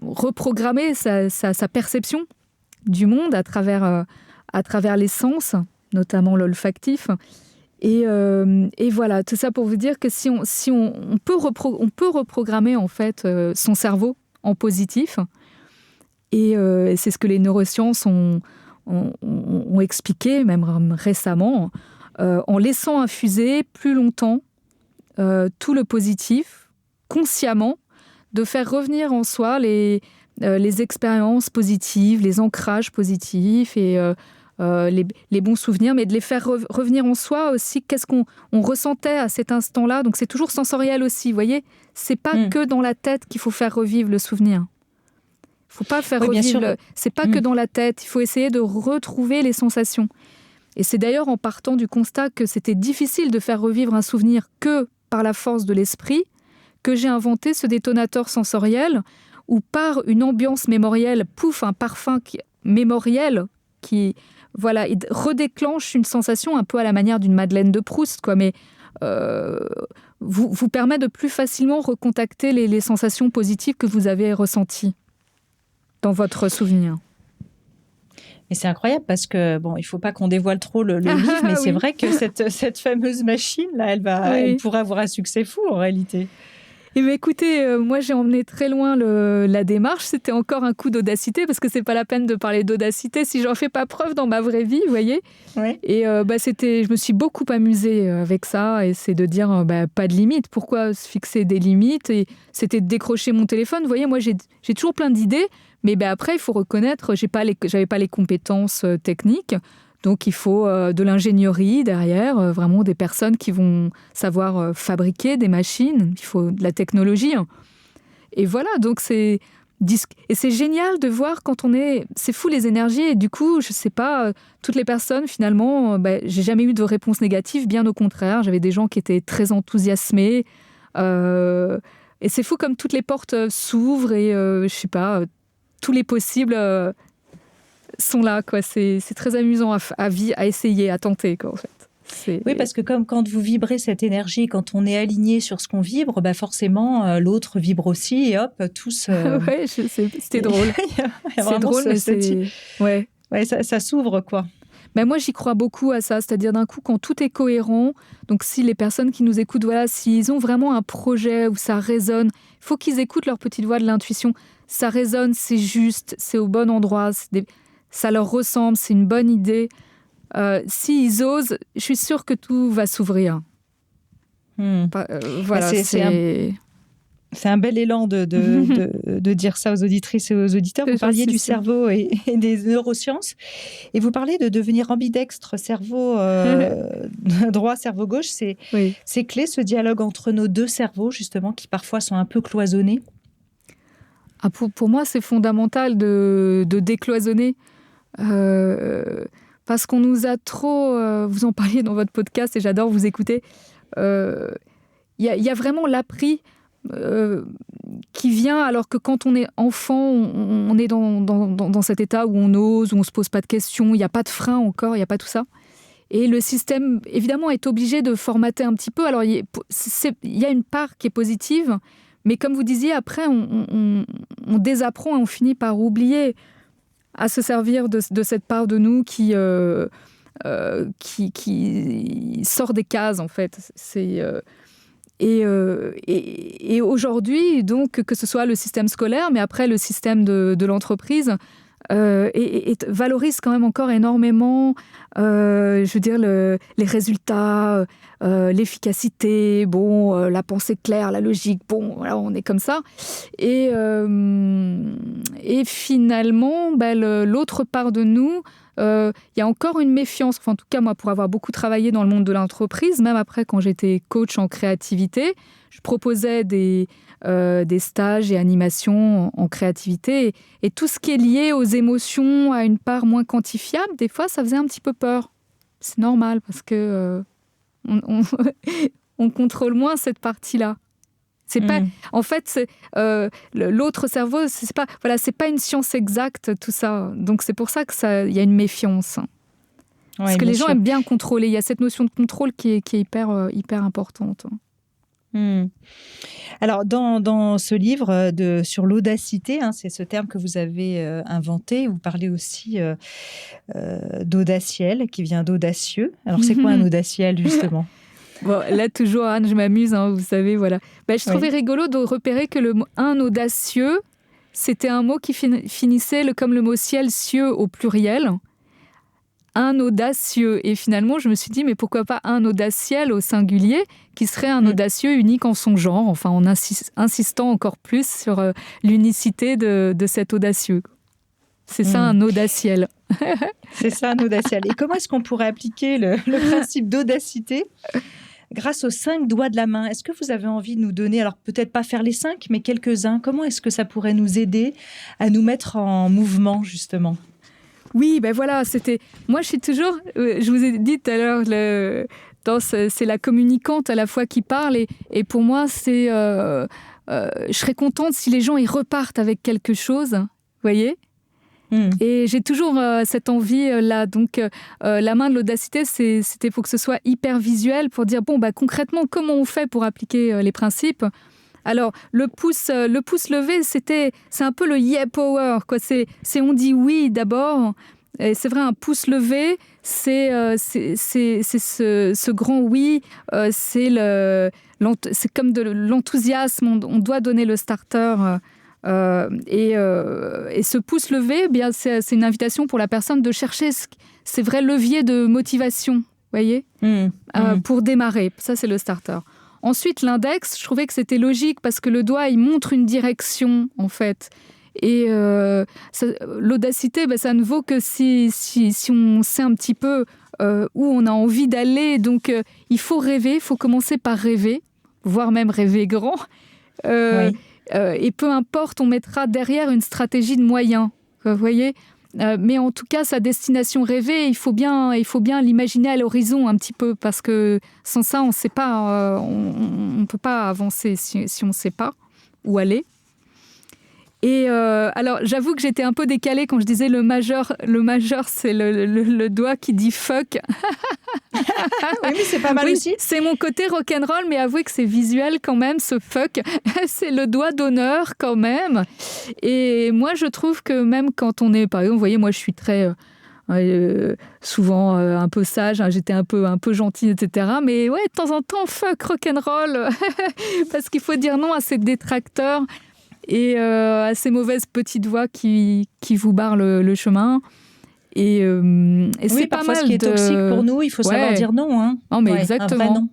reprogrammer sa perception du monde à travers les sens, notamment l'olfactif. Et voilà, tout ça pour vous dire que si on peut reprogrammer en fait son cerveau en positif, et c'est ce que les neurosciences ont expliqué, même récemment, en laissant infuser plus longtemps tout le positif, consciemment, de faire revenir en soi les expériences positives, les ancrages positifs et les bons souvenirs, mais de les faire revenir en soi aussi. Qu'est-ce qu'on ressentait à cet instant-là? Donc c'est toujours sensoriel aussi, vous voyez. C'est pas que dans la tête qu'il faut faire revivre le souvenir. Il faut pas faire revivre. C'est pas que dans la tête. Il faut essayer de retrouver les sensations. Et c'est d'ailleurs en partant du constat que c'était difficile de faire revivre un souvenir que par la force de l'esprit que j'ai inventé ce détonateur sensoriel où par une ambiance mémorielle, un parfum mémoriel qui il redéclenche une sensation un peu à la manière d'une Madeleine de Proust, quoi, mais vous permet de plus facilement recontacter les sensations positives que vous avez ressenties dans votre souvenir. Et c'est incroyable parce que, il faut pas qu'on dévoile trop le livre, mais c'est vrai que cette fameuse machine-là, elle pourrait avoir un succès fou en réalité. Eh bien, écoutez, moi j'ai emmené très loin la démarche. C'était encore un coup d'audacité parce que c'est pas la peine de parler d'audacité si j'en fais pas preuve dans ma vraie vie, vous voyez. Ouais. Et je me suis beaucoup amusée avec ça et c'est de dire pas de limite. Pourquoi se fixer des limites? Et c'était de décrocher mon téléphone. Vous voyez, moi j'ai toujours plein d'idées, mais après il faut reconnaître, j'avais pas les compétences techniques. Donc, il faut de l'ingénierie derrière, vraiment des personnes qui vont savoir fabriquer des machines. Il faut de la technologie. Et voilà, donc c'est génial de voir quand c'est fou les énergies. Et du coup, je sais pas, toutes les personnes, finalement, j'ai jamais eu de réponse négative. Bien au contraire, j'avais des gens qui étaient très enthousiasmés. Et c'est fou comme toutes les portes s'ouvrent et, je sais pas, tous les possibles... sont là, quoi. C'est très amusant à essayer, à tenter, quoi, en fait. Oui, parce que comme quand vous vibrez cette énergie, quand on est aligné sur ce qu'on vibre, forcément, l'autre vibre aussi et hop, tous... Ouais, c'était drôle. C'est drôle, mais c'est... Ouais, ça s'ouvre, quoi. Mais moi, j'y crois beaucoup à ça. C'est-à-dire, d'un coup, quand tout est cohérent, donc si les personnes qui nous écoutent, s'ils ont vraiment un projet où ça résonne, il faut qu'ils écoutent leur petite voix de l'intuition. Ça résonne, c'est juste, c'est au bon endroit, ça leur ressemble, c'est une bonne idée. S'ils osent, je suis sûre que tout va s'ouvrir. Voilà, c'est un bel élan de dire ça aux auditrices et aux auditeurs. Vous parliez du cerveau et des neurosciences. Et vous parlez de devenir ambidextre, cerveau droit, cerveau gauche. C'est clé, ce dialogue entre nos deux cerveaux, justement, qui parfois sont un peu cloisonnés. Pour moi, c'est fondamental de décloisonner. Parce qu'on nous a trop... vous en parliez dans votre podcast et j'adore vous écouter. Il y a vraiment l'appris qui vient alors que quand on est enfant, on est dans cet état où on ose, où on ne se pose pas de questions, il n'y a pas de frein encore, il n'y a pas tout ça. Et le système, évidemment, est obligé de formater un petit peu. Alors, il y a une part qui est positive, mais comme vous disiez, après, on désapprend et on finit par oublier à se servir de cette part de nous qui sort des cases, en fait. Et aujourd'hui, donc, que ce soit le système scolaire, mais après le système de l'entreprise, valorise quand même encore énormément, je veux dire, les résultats, l'efficacité, la pensée claire, la logique, voilà, on est comme ça. Et finalement, l'autre part de nous, il y a encore une méfiance. Enfin, en tout cas, moi, pour avoir beaucoup travaillé dans le monde de l'entreprise, même après, quand j'étais coach en créativité, je proposais des stages et animations en créativité. Et tout ce qui est lié aux émotions, à une part moins quantifiable, des fois, ça faisait un petit peu peur. C'est normal parce que on contrôle moins cette partie-là. C'est pas, en fait, l'autre cerveau, c'est pas une science exacte, tout ça. Donc, c'est pour ça qu'il y a une méfiance. Parce que les gens aiment bien contrôler. Il y a cette notion de contrôle qui est hyper importante. Alors, dans ce livre sur l'audacité, c'est ce terme que vous avez inventé. Vous parlez aussi d'audaciel, qui vient d'audacieux. Alors, c'est quoi un audaciel, justement ? Bon, là, toujours, Anne, je m'amuse, vous savez, voilà. Je trouvais rigolo de repérer que un audacieux, c'était un mot qui finissait comme le mot ciel, cieux au pluriel. Un audacieux. Et finalement, je me suis dit, mais pourquoi pas un audaciel au singulier, qui serait un audacieux unique en son genre, enfin, en insistant encore plus sur l'unicité de cet audacieux. C'est ça, un audaciel. C'est ça, un audaciel. Et comment est-ce qu'on pourrait appliquer le principe d'audacité grâce aux 5 doigts de la main? Est-ce que vous avez envie de nous donner, alors peut-être pas faire les 5, mais quelques-uns? Comment est-ce que ça pourrait nous aider à nous mettre en mouvement, justement? Oui, voilà, moi, je suis toujours... je vous ai dit tout à l'heure, c'est la communicante à la fois qui parle. Et pour moi, je serais contente si les gens ils repartent avec quelque chose, vous voyez ? Et j'ai toujours cette envie-là. Donc, la main de l'audacité, c'était pour que ce soit hyper visuel, pour dire, concrètement, comment on fait pour appliquer les principes ? Alors, le pouce levé, c'est un peu le yeah power, quoi. C'est on dit oui d'abord. Et c'est vrai, un pouce levé, c'est ce grand oui, c'est comme de l'enthousiasme. On doit donner le starter. Et ce pouce levé, c'est une invitation pour la personne de chercher ces vrais leviers de motivation, voyez, pour démarrer. Ça, c'est le starter. Ensuite, l'index, je trouvais que c'était logique parce que le doigt, il montre une direction, en fait. Et l'audacité, ça ne vaut que si on sait un petit peu où on a envie d'aller. Donc, il faut rêver, il faut commencer par rêver, voire même rêver grand. Et peu importe, on mettra derrière une stratégie de moyens, vous voyez. Mais en tout cas, sa destination rêvée, il faut bien l'imaginer à l'horizon un petit peu, parce que sans ça, on ne sait pas, on ne peut pas avancer si on ne sait pas où aller. Et alors, j'avoue que j'étais un peu décalée quand je disais le majeur, c'est le doigt qui dit fuck. Oui, mais c'est pas mal aussi. C'est mon côté rock'n'roll, mais avouez que c'est visuel quand même, ce fuck. C'est le doigt d'honneur quand même. Et moi, je trouve que même quand on est, par exemple, vous voyez, moi, je suis très... souvent un peu sage, j'étais un peu gentille, etc. Mais ouais, de temps en temps, fuck rock'n'roll. Parce qu'il faut dire non à ces détracteurs et à ces mauvaises petites voix qui vous barrent le chemin. Et c'est pas mal. Ce qui est toxique pour nous, il faut savoir dire non. Non, mais exactement. Un vrai non.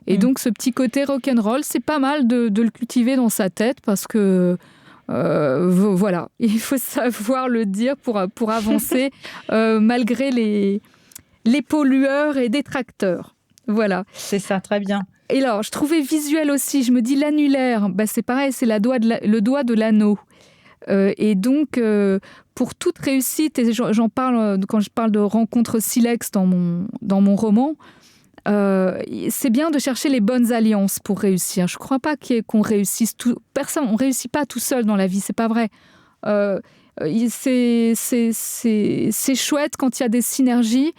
Et donc, ce petit côté rock'n'roll, c'est pas mal de le cultiver dans sa tête parce que voilà, il faut savoir le dire pour avancer malgré les pollueurs et détracteurs. Voilà. C'est ça, très bien. Et alors, je trouvais visuel aussi. Je me dis l'annulaire, c'est pareil, c'est le doigt de l'anneau. Et donc, pour toute réussite, et j'en parle quand je parle de rencontre silex dans mon roman, c'est bien de chercher les bonnes alliances pour réussir. Je ne crois pas qu'on réussisse tout. Personne, on ne réussit pas tout seul dans la vie, c'est pas vrai. C'est chouette quand il y a des synergies.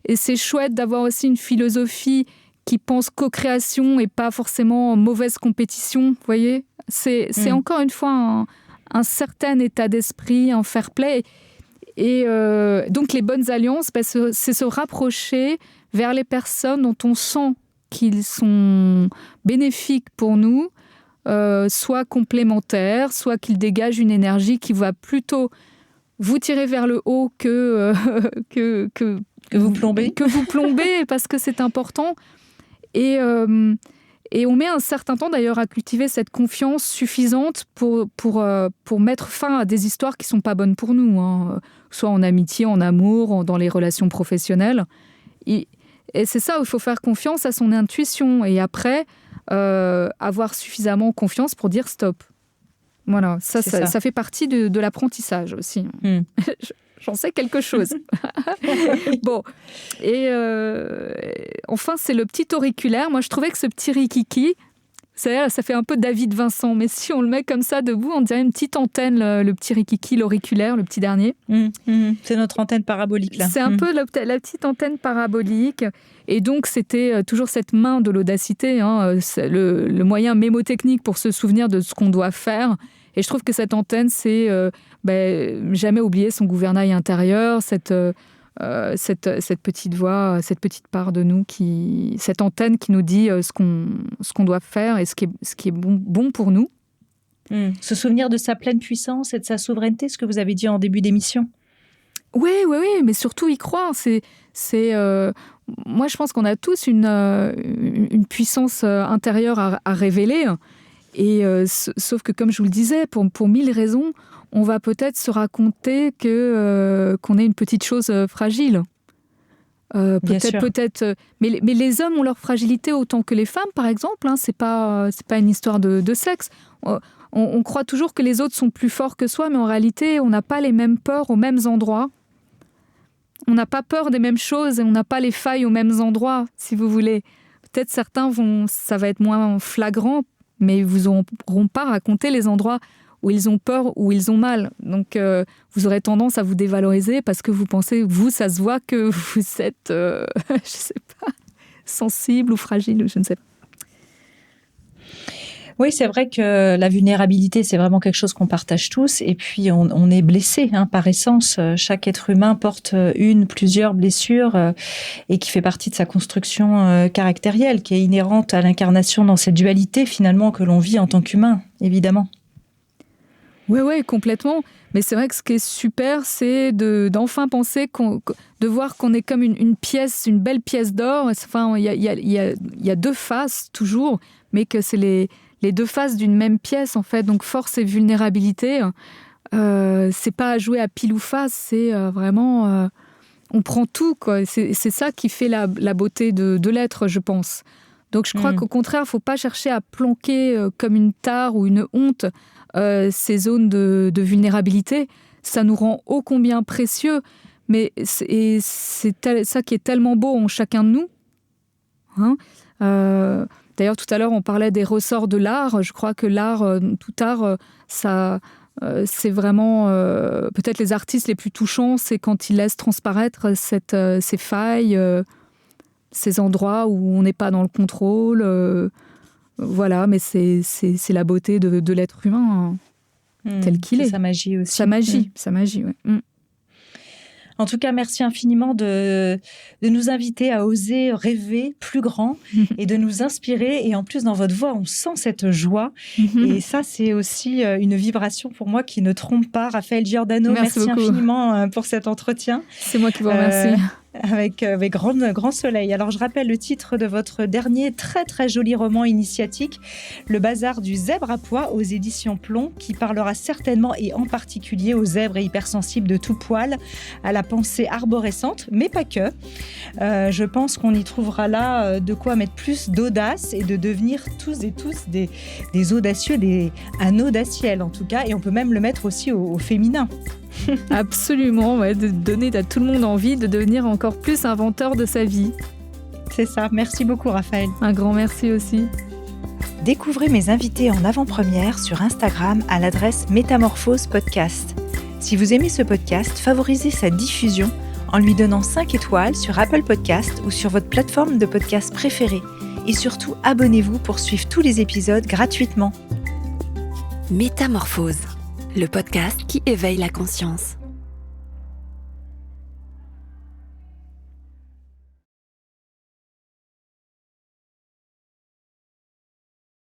Et c'est chouette d'avoir aussi une philosophie qui pense co-création et pas forcément mauvaise compétition, vous voyez. C'est encore une fois un certain état d'esprit, un fair play. Et donc les bonnes alliances, c'est se rapprocher vers les personnes dont on sent qu'ils sont bénéfiques pour nous, soit complémentaires, soit qu'ils dégagent une énergie qui va plutôt vous tirer vers le haut que vous plombez. Que vous plombez, parce que c'est important. Et on met un certain temps d'ailleurs à cultiver cette confiance suffisante pour mettre fin à des histoires qui ne sont pas bonnes pour nous, hein. Soit en amitié, en amour, dans les relations professionnelles. Et c'est ça où il faut faire confiance à son intuition. Et après, avoir suffisamment confiance pour dire stop. Voilà, ça fait partie de l'apprentissage aussi. J'en sais quelque chose. Bon, et enfin, c'est le petit auriculaire. Moi, je trouvais que ce petit rikiki, ça fait un peu David Vincent, mais si on le met comme ça debout, on dirait une petite antenne, le petit rikiki, l'auriculaire, le petit dernier. C'est notre antenne parabolique, là. C'est un peu la petite antenne parabolique. Et donc, c'était toujours cette main de l'audacité, hein, le moyen mémotechnique pour se souvenir de ce qu'on doit faire. Et je trouve que cette antenne, c'est jamais oublier son gouvernail intérieur, cette petite voix, cette petite part de nous, cette antenne qui nous dit ce qu'on doit faire et ce qui est bon pour nous. Se souvenir de sa pleine puissance et de sa souveraineté, ce que vous avez dit en début d'émission. Oui, mais surtout y croire. Moi, je pense qu'on a tous une puissance intérieure à révéler. Et sauf que, comme je vous le disais, pour 1000 raisons, on va peut-être se raconter qu'on est une petite chose fragile. Peut-être. Mais les hommes ont leur fragilité autant que les femmes, par exemple. Hein, c'est pas une histoire de sexe. On croit toujours que les autres sont plus forts que soi, mais en réalité, on n'a pas les mêmes peurs aux mêmes endroits. On n'a pas peur des mêmes choses et on n'a pas les failles aux mêmes endroits, si vous voulez. Peut-être certains ça va être moins flagrant, mais ils vous auront pas raconté les endroits où ils ont peur, où ils ont mal. Donc, vous aurez tendance à vous dévaloriser parce que vous pensez, ça se voit que vous êtes, je sais pas, sensible ou fragile, je ne sais pas. Oui, c'est vrai que la vulnérabilité, c'est vraiment quelque chose qu'on partage tous. Et puis, on est blessé, hein, par essence. Chaque être humain porte plusieurs blessures et qui fait partie de sa construction caractérielle, qui est inhérente à l'incarnation dans cette dualité, finalement, que l'on vit en tant qu'humain, évidemment. Oui, complètement. Mais c'est vrai que ce qui est super, c'est d'enfin penser, de voir qu'on est comme une pièce, une belle pièce d'or. Enfin, il y a deux faces, toujours, mais que c'est les deux faces d'une même pièce, en fait. Donc, force et vulnérabilité, c'est pas à jouer à pile ou face, c'est vraiment... on prend tout, quoi. C'est ça qui fait la beauté de l'être, je pense. Donc, je crois qu'au contraire, il ne faut pas chercher à planquer comme une tare ou une honte ces zones de vulnérabilité. Ça nous rend ô combien précieux, mais c'est ça qui est tellement beau en chacun de nous. Hein, d'ailleurs, tout à l'heure, on parlait des ressorts de l'art. Je crois que l'art, tout art, ça, c'est vraiment... peut-être les artistes les plus touchants, c'est quand ils laissent transparaître ces failles, ces endroits où on n'est pas dans le contrôle. Voilà, mais c'est la beauté de l'être humain, tel qu'il est. Sa magie aussi. Sa magie, oui. En tout cas, merci infiniment de nous inviter à oser rêver plus grand et de nous inspirer. Et en plus, dans votre voix, on sent cette joie. Et ça, c'est aussi une vibration pour moi qui ne trompe pas. Raphaël Giordano, merci infiniment pour cet entretien. C'est moi qui vous remercie. Avec grand soleil. Alors, je rappelle le titre de votre dernier très, très joli roman initiatique, Le bazar du zèbre à pois aux éditions Plomb, qui parlera certainement et en particulier aux zèbres et hypersensibles de tout poil, à la pensée arborescente, mais pas que. Je pense qu'on y trouvera là de quoi mettre plus d'audace et de devenir tous et tous des audacieux, un audaciel en tout cas, et on peut même le mettre aussi au féminin. Absolument, ouais, de donner à tout le monde envie de devenir encore plus inventeur de sa vie. C'est ça, merci beaucoup Raphaël. Un grand merci aussi. Découvrez mes invités en avant-première sur Instagram à l'adresse Métamorphose Podcast. Si vous aimez ce podcast, favorisez sa diffusion en lui donnant 5 étoiles sur Apple Podcast ou sur votre plateforme de podcast préférée. Et surtout, abonnez-vous pour suivre tous les épisodes gratuitement. Métamorphose, le podcast qui éveille la conscience.